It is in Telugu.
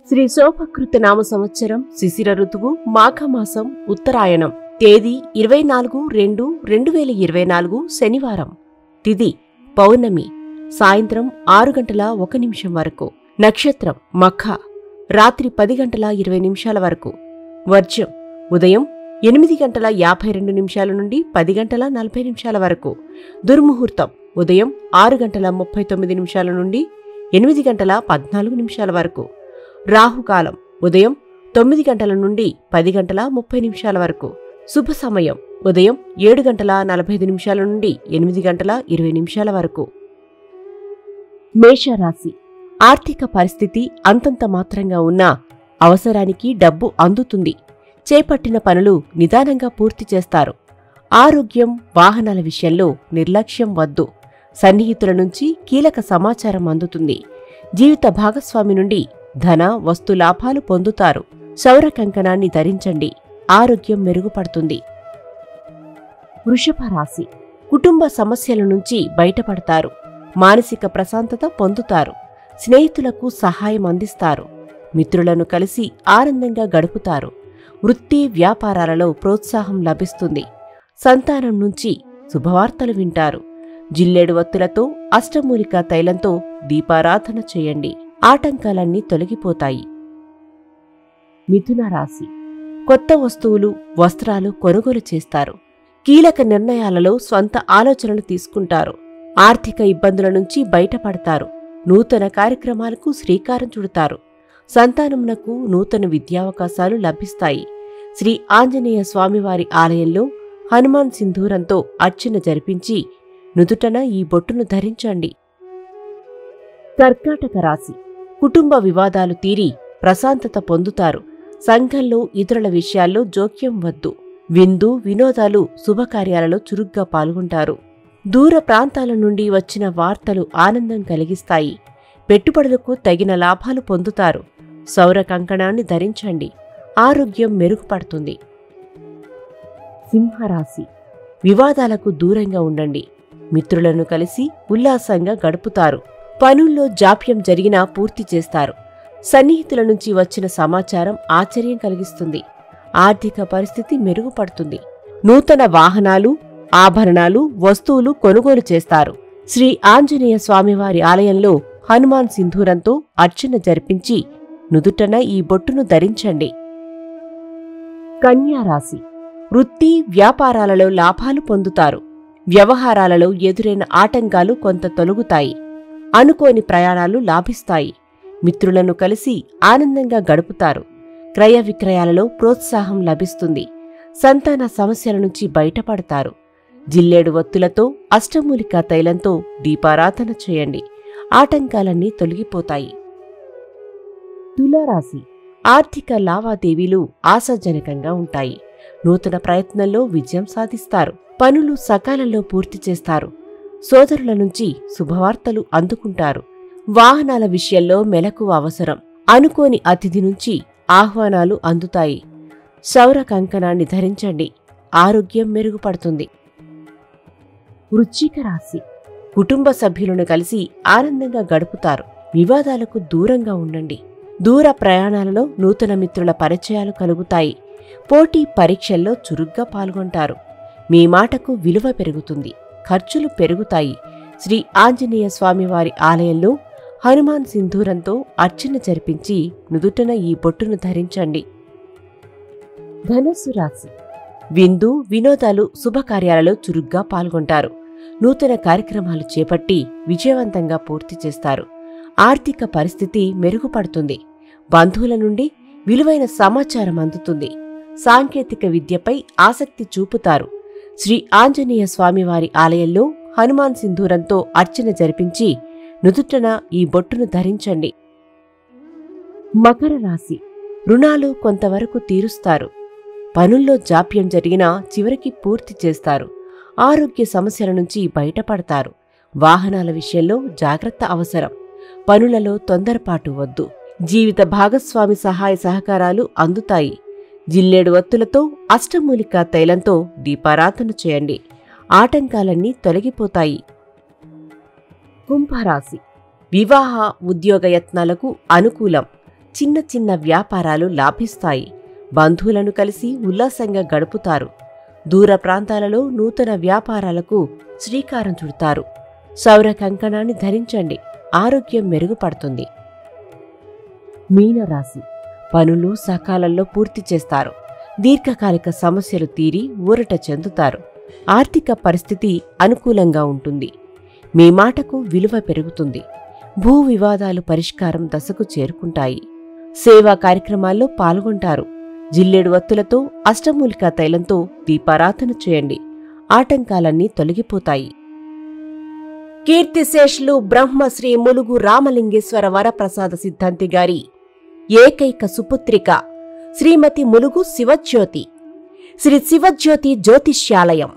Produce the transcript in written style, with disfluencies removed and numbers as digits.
శ్రీ శోభకృత నామ సంవత్సరం శిశిర ఋతువు మాఘమాసం ఉత్తరాయణం. తేదీ 24/2/2024 శనివారం. తిథి పౌర్ణమి. సాయంత్రం 6:01 వరకు. నక్షత్రం మఖ. రాత్రి 10:20 వరకు. వర్జ్యం ఉదయం 8:52 నుండి 10:40 వరకు. దుర్ముహూర్తం ఉదయం 6:39 నుండి 8:14 వరకు. రాహుకాలం ఉదయం 9 నుండి 10:30 వరకు. శుభ సమయం ఉదయం 7:45 నుండి 8:20 వరకు. మేషరాశి. ఆర్థిక పరిస్థితి అంతంత మాత్రంగా ఉన్నా అవసరానికి డబ్బు అందుతుంది. చేపట్టిన పనులు నిదానంగా పూర్తి చేస్తారు. ఆరోగ్యం, వాహనాల విషయంలో నిర్లక్ష్యం వద్దు. సన్నిహితుల నుంచి కీలక సమాచారం అందుతుంది. జీవిత భాగస్వామి నుండి ధన, వస్తు లాభాలు పొందుతారు. సౌర కంకణాన్ని ధరించండి. ఆరోగ్యం మెరుగుపడుతుంది. వృషభ రాశి. కుటుంబ సమస్యల నుంచి బయటపడతారు. మానసిక ప్రశాంతత పొందుతారు. స్నేహితులకు సహాయం అందిస్తారు. మిత్రులను కలిసి ఆనందంగా గడుపుతారు. వృత్తి, వ్యాపారాలలో ప్రోత్సాహం లభిస్తుంది. సంతానం నుంచి శుభవార్తలు వింటారు. జిల్లేడు వత్తులతో అష్టమూలికా తైలంతో దీపారాధన చేయండి. ఆటంకాలన్నీ తొలగిపోతాయి. మిథున రాశి. కొత్త వస్తువులు, వస్త్రాలు కొనుగోలు చేస్తారు. కీలక నిర్ణయాలలో స్వంత ఆలోచనలు తీసుకుంటారు. ఆర్థిక ఇబ్బందుల నుంచి బయటపడతారు. నూతన కార్యక్రమాలకు శ్రీకారం చుడతారు. సంతానమునకు నూతన విద్యావకాశాలు లభిస్తాయి. శ్రీ ఆంజనేయ స్వామివారి ఆలయంలో హనుమాన్ సింధూరంతో అర్చన జరిపించి నుదుటన ఈ బొట్టును ధరించండి. కర్కాటక రాశి. కుటుంబ వివాదాలు తీరి ప్రశాంతత పొందుతారు. సంఘంలో ఇతరుల విషయాల్లో జోక్యం వద్దు. విందు, వినోదాలు, శుభకార్యాలలో చురుగ్గా పాల్గొంటారు. దూర ప్రాంతాల నుండి వచ్చిన వార్తలు ఆనందం కలిగిస్తాయి. పెట్టుబడులకు తగిన లాభాలు పొందుతారు. సౌర కంకణాన్ని ధరించండి. ఆరోగ్యం మెరుగుపడుతుంది. సింహరాశి. వివాదాలకు దూరంగా ఉండండి. మిత్రులను కలిసి ఉల్లాసంగా గడుపుతారు. పనుల్లో జాప్యం జరిగినా పూర్తి చేస్తారు. సన్నిహితుల నుంచి వచ్చిన సమాచారం ఆశ్చర్యం కలిగిస్తుంది. ఆర్థిక పరిస్థితి మెరుగుపడుతుంది. నూతన వాహనాలు, ఆభరణాలు, వస్తువులు కొనుగోలు చేస్తారు. శ్రీ ఆంజనేయ స్వామివారి ఆలయంలో హనుమాన్ సింధూరంతో అర్చన జరిపించి నుదుటన ఈ బొట్టును ధరించండి. కన్యా రాశి. వృత్తి, వ్యాపారాలలో లాభాలు పొందుతారు. వ్యవహారాలలో ఎదురైన ఆటంకాలు కొంత తొలగుతాయి. అనుకోని ప్రయాణాలు లాభిస్తాయి. మిత్రులను కలిసి ఆనందంగా గడుపుతారు. క్రయ విక్రయాలలో ప్రోత్సాహం లభిస్తుంది. సంతాన సమస్యల నుంచి బయటపడతారు. జిల్లేడు వత్తులతో అష్టమూలికా తైలంతో దీపారాధన చేయండి. ఆటంకాలన్నీ తొలగిపోతాయి. తులారాశి. ఆర్థిక లావాదేవీలు ఆశాజనకంగా ఉంటాయి. నూతన ప్రయత్నంలో విజయం సాధిస్తారు. పనులు సకాలంలో పూర్తి చేస్తారు. సోదరుల నుంచి శుభవార్తలు అందుకుంటారు. వాహనాల విషయంలో మెలకువ అవసరం. అనుకోని అతిథి నుంచి ఆహ్వానాలు అందుతాయి. సౌర కంకణాన్ని ధరించండి. ఆరోగ్యం మెరుగుపడుతుంది. వృశ్చిక రాశి. కుటుంబ సభ్యులను కలిసి ఆనందంగా గడుపుతారు. వివాదాలకు దూరంగా ఉండండి. దూర ప్రయాణాలలో నూతన మిత్రుల పరిచయాలు కలుగుతాయి. పోటీ పరీక్షల్లో చురుగ్గా పాల్గొంటారు. మీ మాటకు విలువ పెరుగుతుంది. ఖర్చులు పెరుగుతాయి. శ్రీ ఆంజనేయ స్వామివారి ఆలయంలో హనుమాన్ సింధూరంతో అర్చన జరిపించి నుదుటన ఈ బొట్టును ధరించండి. ధనుస్సు రాశి. విందు, వినోదాలు, శుభకార్యాలలో చురుగ్గా పాల్గొంటారు. నూతన కార్యక్రమాలు చేపట్టి విజయవంతంగా పూర్తి చేస్తారు. ఆర్థిక పరిస్థితి మెరుగుపడుతుంది. బంధువుల నుండి విలువైన సమాచారం అందుతుంది. సాంకేతిక విద్యపై ఆసక్తి చూపుతారు. శ్రీ ఆంజనేయ స్వామివారి ఆలయంలో హనుమాన్ సింధూరంతో అర్చన జరిపించి నుదుటన ఈ బొట్టును ధరించండి. మకర రాశి. రుణాలు కొంతవరకు తీరుస్తారు. పనుల్లో జాప్యం జరిగినా చివరికి పూర్తి చేస్తారు. ఆరోగ్య సమస్యల నుంచి బయటపడతారు. వాహనాల విషయంలో జాగ్రత్త అవసరం. పనులలో తొందరపాటు వద్దు. జీవిత భాగస్వామి సహాయ సహకారాలు అందుతాయి. జిల్లేడు వత్తులతో అష్టమూలికా తైలంతో దీపారాధన చేయండి. ఆటంకాలన్నీ తొలగిపోతాయి. కుంభరాశి. వివాహ, ఉద్యోగ యత్నాలకు అనుకూలం. చిన్న చిన్న వ్యాపారాలు లాభిస్తాయి. బంధువులను కలిసి ఉల్లాసంగా గడుపుతారు. దూర ప్రాంతాలలో నూతన వ్యాపారాలకు శ్రీకారం చుడతారు. సౌర కంకణాన్ని ధరించండి, ఆరోగ్యం మెరుగుపడుతుంది. మీనరాశి. పనులు సకాలంలో పూర్తి చేస్తారు. దీర్ఘకాలిక సమస్యలు తీరి ఊరట చెందుతారు. ఆర్థిక పరిస్థితి అనుకూలంగా ఉంటుంది. మీ మాటకు విలువ పెరుగుతుంది. భూ వివాదాలు పరిష్కారం దశకు చేరుకుంటాయి. సేవా కార్యక్రమాల్లో పాల్గొంటారు. జిల్లేడు వత్తులతో అష్టమూలికా తైలంతో దీపారాధన చేయండి. ఆటంకాలన్నీ తొలగిపోతాయి. కీర్తిశేషులు బ్రహ్మశ్రీ ములుగు రామలింగేశ్వర వరప్రసాద సిద్ధాంతి గారి ఏకైక సుపుత్రిక శ్రీమతి ములుగు శివజ్యోతి. శ్రీ శివజ్యోతి జ్యోతిష్యాలయం